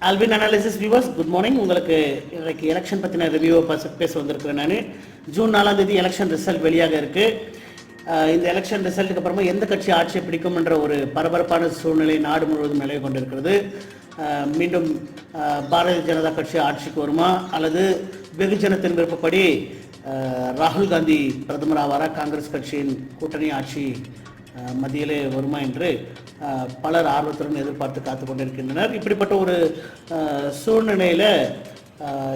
Alvin analysis viewers, good morning. உங்களுக்கு இன்றைக்கு election பற்றின ரிவ்யூவை பேச வந்திருக்கிறேன். நான் ஜூன் 4ஆம் தேதி எலெக்ஷன் ரிசல்ட் வெளியாக இருக்குது. இந்த எலெக்ஷன் ரிசல்ட்டுக்கு அப்புறமா எந்த கட்சி ஆட்சியை பிடிக்கும் என்ற ஒரு பரபரப்பான சூழ்நிலை நாடு முழுவதும் நிலவி கொண்டிருக்கிறது. மீண்டும் பாரதிய ஜனதா கட்சி ஆட்சிக்கு வருமா அல்லது வெகுஜனத்தின் விருப்பப்படி ராகுல் காந்தி பிரதமர் ஆவாரா, காங்கிரஸ் கட்சியின் கூட்டணி ஆட்சி மத்தியிலே வருமா என்று பலர் ஆர்வத்துடன் எதிர்பார்த்து காத்து கொண்டிருக்கின்றனர். இப்படிப்பட்ட ஒரு சூழ்நிலையில்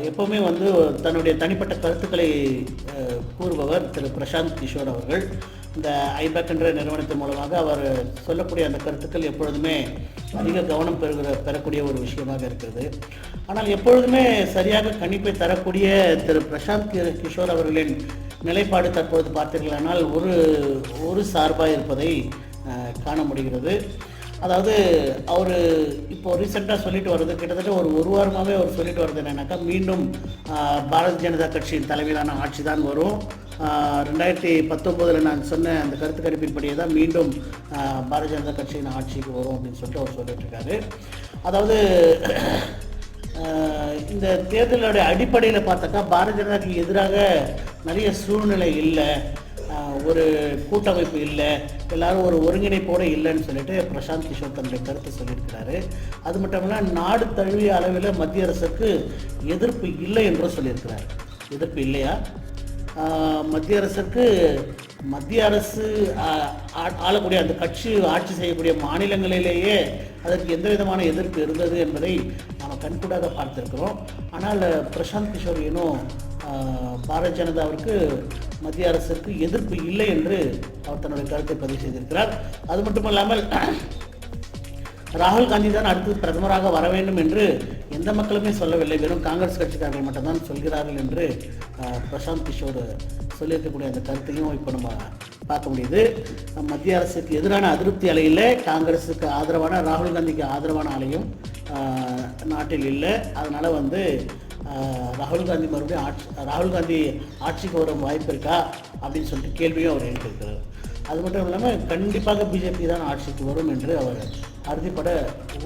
எப்போவுமே தன்னுடைய தனிப்பட்ட கருத்துக்களை கூறுபவர் திரு பிரசாந்த் கிஷோர் அவர்கள். இந்த ஐபேக் என்ற நிறுவனத்தின் மூலமாக அவர் சொல்லக்கூடிய அந்த கருத்துக்கள் எப்பொழுதுமே அதிக கவனம் பெறக்கூடிய ஒரு விஷயமாக இருக்கிறது. ஆனால் எப்பொழுதுமே சரியாக கணிப்பை தரக்கூடிய திரு பிரசாந்த் கிஷோர் அவர்களின் நிலைப்பாடு தற்போது பார்த்தீர்களானால் ஒரு சார்பாக இருப்பதை காண முடிகிறது. அதாவது அவர் இப்போது ரீசெண்டாக சொல்லிட்டு வர்றது, கிட்டத்தட்ட ஒரு வாரமாகவே அவர் சொல்லிட்டு வர்றது என்னன்னாக்கா, மீண்டும் பாரதிய ஜனதா கட்சியின் தலைமையிலான ஆட்சி தான் வரும். 2019 நான் சொன்ன அந்த கருத்து கணிப்பின்படியே தான் மீண்டும் பாரதிய ஜனதா கட்சியின் ஆட்சிக்கு வரும் அப்படின்னு சொல்லிட்டு அவர் சொல்லிட்டு இருக்காரு. அதாவது இந்த தேர்தலுடைய அடிப்படையில் பார்த்தாக்கா பாரதிய ஜனதாக்கு எதிராக நிறைய சூழ்நிலை இல்லை, ஒரு கூட்டமைப்பு இல்லை, எல்லாரும் ஒரு ஒருங்கிணைப்போடு இல்லைன்னு சொல்லிட்டு பிரசாந்த் கிஷோர் தன்னுடைய கருத்தை சொல்லியிருக்கிறாரு. அது மட்டும் இல்லாமல் நாடு தழுவிய அளவில் மத்திய அரசுக்கு எதிர்ப்பு இல்லை என்றும் சொல்லியிருக்கிறார். எதிர்ப்பு இல்லையா? மத்திய அரசு ஆளக்கூடிய அந்த கட்சி ஆட்சி செய்யக்கூடிய மாநிலங்களிலேயே அதற்கு எந்த விதமான எதிர்ப்பு இருந்தது என்பதை நாம் கண்கூடாக பார்த்திருக்கிறோம். ஆனால் பிரசாந்த் கிஷோர் இன்னும் பாரதிய ஜனதாவிற்கு மத்திய அரசுக்கு எதிர்ப்பு இல்லை என்று அவர் தன்னுடைய கருத்தை பதிவு செய்திருக்கிறார். அது மட்டுமல்லாமல் ராகுல் காந்தி தான் அடுத்து பிரதமராக வர வேண்டும் என்று எந்த மக்களுமே சொல்லவில்லை, வெறும் காங்கிரஸ் கட்சிக்காரர்கள் மட்டும்தான் சொல்கிறார்கள் என்று பிரசாந்த் கிஷோர் சொல்லியிருக்கக்கூடிய அந்த கருத்தையும் இப்போ நம்ம பார்க்க முடியுது. மத்திய அரசுக்கு எதிரான அதிருப்தி அலையில் காங்கிரஸுக்கு ஆதரவான, ராகுல் காந்திக்கு ஆதரவான அலையும் நாட்டில் இல்லை. அதனால் ராகுல் காந்தி ஆட்சிக்கு வரும் வாய்ப்பு இருக்கா அப்படின்னு சொல்லிட்டு கேள்வியும் அவர் எழுப்பியிருக்கிறார். அது மட்டும் இல்லாமல் கண்டிப்பாக பிஜேபி தான் ஆட்சிக்கு வரும் என்று அவர் அறுதிப்பட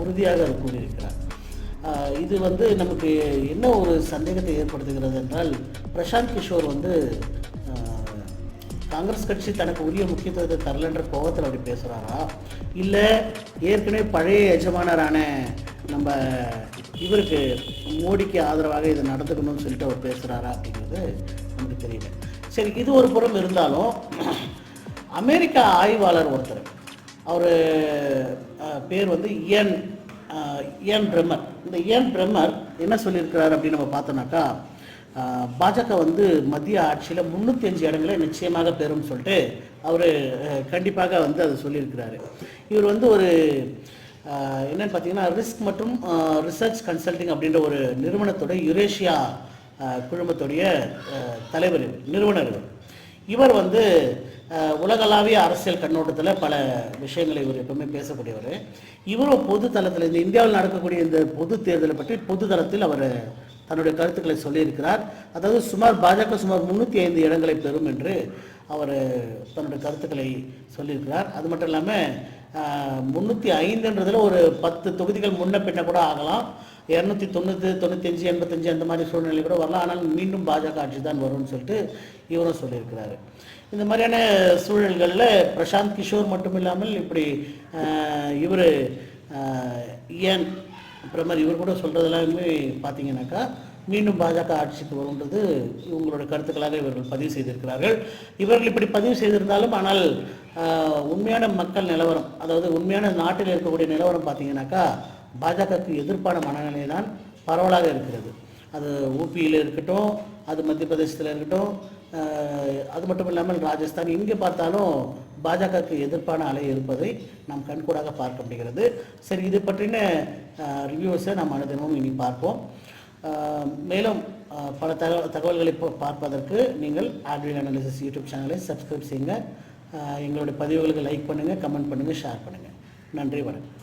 உறுதியாக கூறியிருக்கிறார். இது நமக்கு என்ன ஒரு சந்தேகத்தை ஏற்படுத்துகிறது என்றால், பிரசாந்த் கிஷோர் காங்கிரஸ் கட்சி தனக்கு உரிய முக்கியத்துவத்தை தரலன்ற கோபத்தில் அப்படி பேசுகிறாரா, இல்லை ஏற்கனவே பழைய எஜமானரான நம்ம இவருக்கு மோடிக்கு ஆதரவாக இதை நடந்துக்கணும்னு சொல்லிட்டு அவர் பேசுகிறாரா அப்படிங்கிறது நமக்கு தெரியல. சரி, இது ஒரு புறம் இருந்தாலும் அமெரிக்கா ஆய்வாளர் ஒருத்தர், அவர் பேர் இயன் பிரம்மர். இந்த இயன் பிரம்மர் என்ன சொல்லியிருக்கிறார் அப்படின்னு நம்ம பார்த்தோம்னாக்கா, பாஜக மத்திய ஆட்சியில் 305 இடங்களை நிச்சயமாக பெறும் சொல்லிட்டு அவர் கண்டிப்பாக அதை சொல்லியிருக்கிறாரு. இவர் ஒரு என்னன்னு பார்த்தீங்கன்னா, ரிஸ்க் மற்றும் ரிசர்ச் கன்சல்டிங் அப்படின்ற ஒரு நிறுவனத்தோட யுரேஷியா குழுமத்துடைய தலைவர், நிறுவனர். இவர் உலகளாவிய அரசியல் கண்ணோட்டத்தில் பல விஷயங்களை இவர் எப்பவுமே பேசக்கூடியவர். இவரும் பொது தளத்தில், இந்த இந்தியாவில் நடக்கக்கூடிய இந்த பொது தேர்தலை பற்றி பொது தளத்தில் அவர் தன்னுடைய கருத்துக்களை சொல்லியிருக்கிறார். அதாவது பாஜக சுமார் 305 இடங்களை பெறும் என்று அவர் தன்னுடைய கருத்துக்களை சொல்லியிருக்கிறார். அது மட்டும் இல்லாமல் 305ன்றதில் ஒரு 10 தொகுதிகள் முன்ன பின்ன கூட ஆகலாம், 290, 95, 85 அந்த மாதிரி சூழ்நிலை கூட வரலாம். ஆனால் மீண்டும் பாஜக ஆட்சி தான் வரும்னு சொல்லிட்டு இவரும் சொல்லியிருக்கிறாரு. இந்த மாதிரியான சூழல்களில் பிரசாந்த் கிஷோர் மட்டும் இல்லாமல் இப்படி இவர் ஏன் பிரதமர் இவர் கூட சொல்கிறதெல்லாமே பார்த்தீங்கன்னாக்கா, மீண்டும் பாஜக ஆட்சிக்கு வரும்ன்றது இவங்களோட கருத்துக்களாக இவர்கள் பதிவு செய்திருக்கிறார்கள். இவர்கள் இப்படி பதிவு செய்திருந்தாலும், ஆனால் உண்மையான மக்கள் நிலவரம், அதாவது உண்மையான நாட்டில் இருக்கக்கூடிய நிலவரம் பார்த்தீங்கன்னாக்கா, பாஜகவுக்கு எதிர்ப்பான மனநிலை தான் பரவலாக இருக்கிறது. அது ஊபியில் இருக்கட்டும், அது மத்திய பிரதேசத்தில் இருக்கட்டும், அது மட்டும் இல்லாமல் ராஜஸ்தான், எங்கே பார்த்தாலும் பாஜகவுக்கு எதிர்ப்பான அலை இருப்பதை நாம் கண்கூடாக பார்க்க முடிகிறது. சரி, இது பற்றின ரிவ்யூஸை நாம் அனுதினமும் இனி பார்ப்போம். மேலும் பல தகவல்களை பார்ப்பதற்கு நீங்கள் ஆல்வின் அனாலிசிஸ் யூடியூப் சேனலை சப்ஸ்கிரைப் செய்யுங்க. எங்களுடைய பதிவுகளுக்கு லைக் பண்ணுங்கள், கமெண்ட் பண்ணுங்கள், ஷேர் பண்ணுங்கள். நன்றி, வணக்கம்.